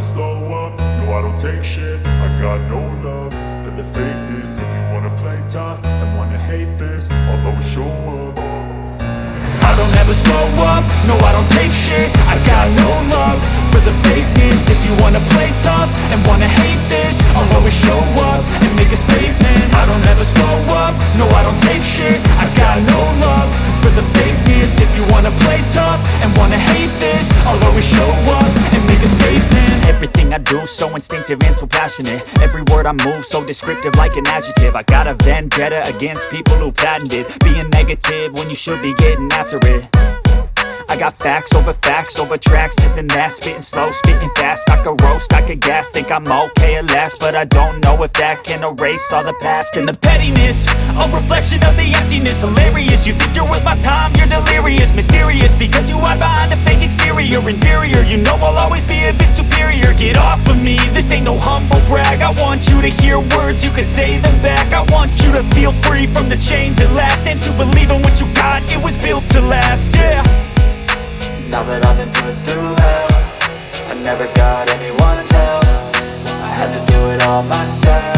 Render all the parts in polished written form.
never slow up, no I don't take shit. I got no love for the fakeness. If you wanna play tough and wanna hate this, I'll always show up. I don't ever slow up, no I don't take shit. I got no love for the fakeness. If you wanna play tough and wanna hate this, I'll always show up and make a statement. I don't ever slow up, no I don't take shit. I got no love for the fakeness. If you wanna play tough and wanna hate this, I'll always show up and make a statement. Everything I do so instinctive and so passionate. Every word I move so descriptive like an adjective. I got a vendetta against people who patented being negative when you should be getting after it. I got facts over tracks, this and that. Spitting slow, spitting fast. I could roast, I could gas. Think I'm okay at last, but I don't know if that can erase all the past. And the pettiness, a reflection of the emptiness. Hilarious, you think you're worth my time, you're delirious. Mysterious, because you hide behind a fake exterior. Inferior, you know I'll always be a bit superior. Get off of me, this ain't no humble brag. I want you to hear words, you can say them back. I want you to feel free from the chains at last, and to believe in what you got, it was built to last, yeah. Now that I've been put through hell, I never got anyone's help. I had to do it all myself.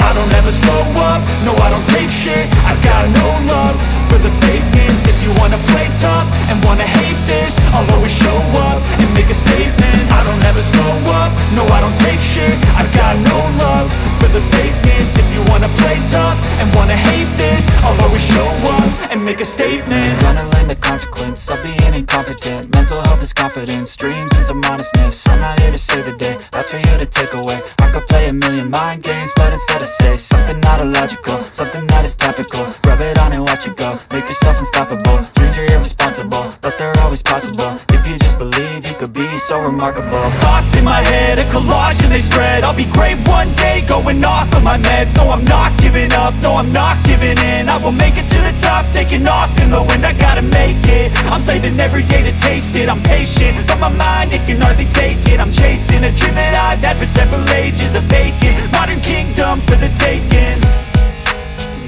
I don't ever slow up, no I don't take shit. I got no love for the fakeness. If you wanna play tough and wanna hate this, I'll always show up and make a statement. I don't ever slow up, no I don't take shit. I got no love for the fakeness. If you wanna play tough and wanna hate this, I'll always show up and make a statement. Gonna learn the consequence of being incompetent. Mental health is confidence, dreams and some honestness. I'm not here to save the day, that's for you to take away. I could play a million mind games, but instead I say something not illogical, something that is topical. Rub it on and watch it go, make yourself unstoppable. Dreams are irresponsible, but they're always possible. If you just believe, you could be so remarkable. Thoughts in my head, a collage and they spread. I'll be great one day, going off of my meds. No, I'm not giving up, no, I'm not giving in. I will make it to the top, taking off in the wind. I gotta make it, I'm saving every day to taste it. I'm patient, but my mind, it can hardly take it. I'm chasing a dream that I've had for several ages. A vacant, modern kingdom for the taking.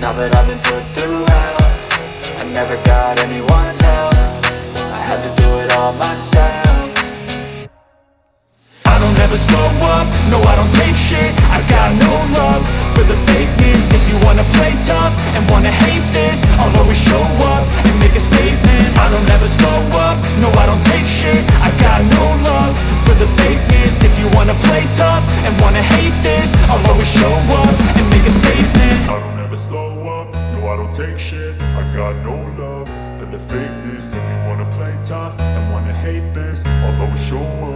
Now that I've been put through hell, I never got anyone's help. I had to do it all myself. I don't ever slow up, no I don't take shit. I got no love for the fakeness. If you wanna play tough and wanna hate this, I'll always show up and make a statement. I don't ever slow up, no I don't take shit. I got no love for the fakeness. If you wanna play tough and wanna hate this, I'll always show up and make a statement. I don't ever slow up, no I don't take shit. I got no love for the fakeness. If you wanna play tough and wanna hate this, I'll always show up